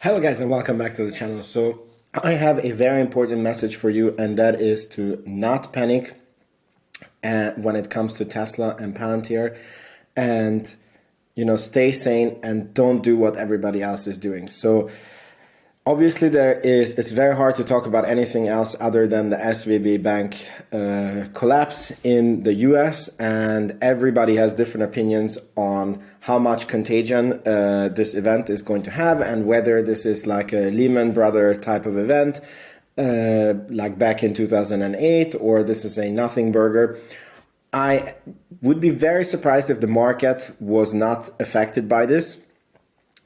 Hello guys and welcome back to the channel. So I have a very important message for you, and that is to not panic when it comes to Tesla and Palantir, and stay sane and don't do what everybody else is doing. So obviously it's very hard to talk about anything else other than the SVB bank collapse in the US, and everybody has different opinions on how much contagion this event is going to have, and whether this is like a Lehman Brothers type of event like back in 2008, or this is a nothing burger. I would be very surprised if the market was not affected by this.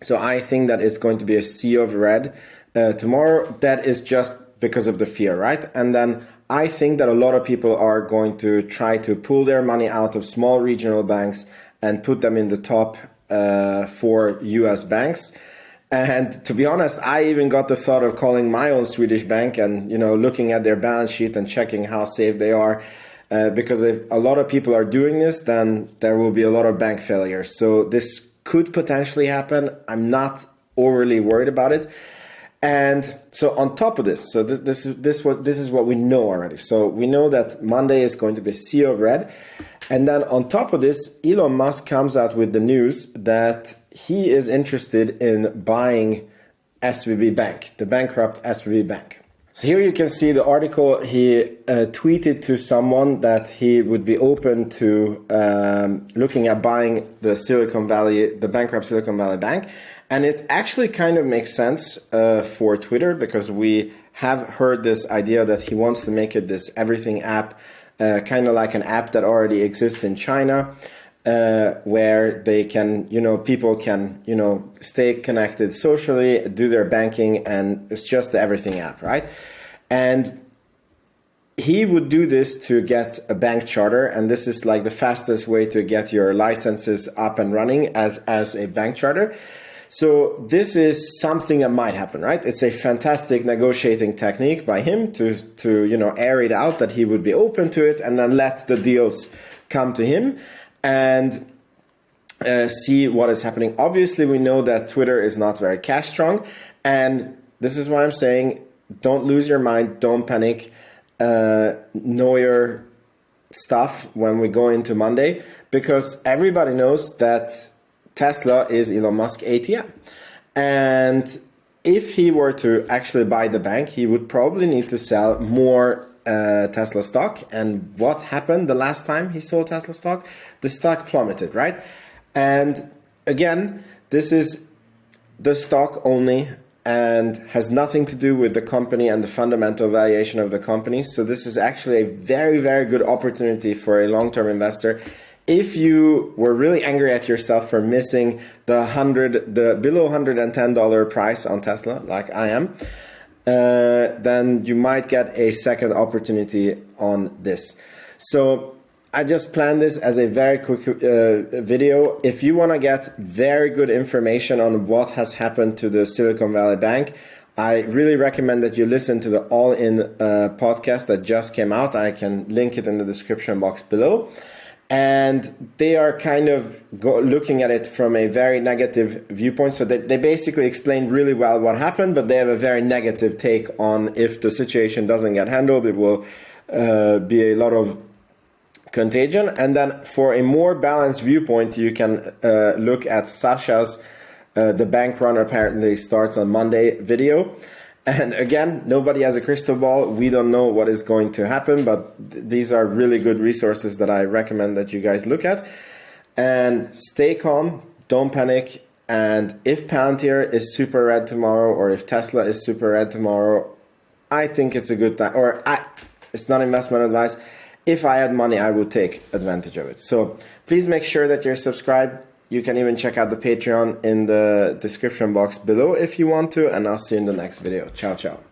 So I think that it's going to be a sea of red tomorrow. That is just because of the fear, right? And then I think that a lot of people are going to try to pull their money out of small regional banks and put them in the top 4 US banks. And to be honest, I even got the thought of calling my own Swedish bank and looking at their balance sheet and checking how safe they are. Because if a lot of people are doing this, then there will be a lot of bank failures. So this could potentially happen. I'm not overly worried about it. And so on top of this, so this is what we know already. So we know that Monday is going to be a sea of red. And then on top of this, Elon Musk comes out with the news that he is interested in buying SVB Bank, the bankrupt SVB Bank. So here you can see the article. He tweeted to someone that he would be open to looking at buying the bankrupt Silicon Valley Bank. And it actually kind of makes sense for Twitter, because we have heard this idea that he wants to make it this everything app, kind of like an app that already exists in China, where they can, people can, stay connected socially, do their banking, and it's just the everything app, right? And he would do this to get a bank charter, and this is like the fastest way to get your licenses up and running as a bank charter. So this is something that might happen, right? It's a fantastic negotiating technique by him to air it out that he would be open to it, and then let the deals come to him and see what is happening. Obviously, we know that Twitter is not very cash strong, and this is why I'm saying don't lose your mind, don't panic, know your stuff when we go into Monday, because everybody knows that Tesla is Elon Musk ATM. And if he were to actually buy the bank, he would probably need to sell more Tesla stock. And what happened the last time he sold Tesla stock? The stock plummeted, right? And again, this is the stock only and has nothing to do with the company and the fundamental valuation of the company. So this is actually a very, very good opportunity for a long-term investor. If you were really angry at yourself for missing the below $110 price on Tesla, like I am, then you might get a second opportunity on this. So I just planned this as a very quick video. If you want to get very good information on what has happened to the Silicon Valley Bank, I really recommend that you listen to the All In podcast that just came out. I can link it in the description box below. And they are kind of looking at it from a very negative viewpoint. So they basically explain really well what happened, but they have a very negative take on if the situation doesn't get handled, it will be a lot of contagion. And then for a more balanced viewpoint, you can look at Sasha's The Bank Run Apparently Starts on Monday video. And again, nobody has a crystal ball. We don't know what is going to happen, but these are really good resources that I recommend that you guys look at. And stay calm, don't panic. And if Palantir is super red tomorrow, or if Tesla is super red tomorrow, I think it's a good time. It's not investment advice. If I had money, I would take advantage of it. So please make sure that you're subscribed. You can even check out the Patreon in the description box below if you want to, and I'll see you in the next video. Ciao, ciao.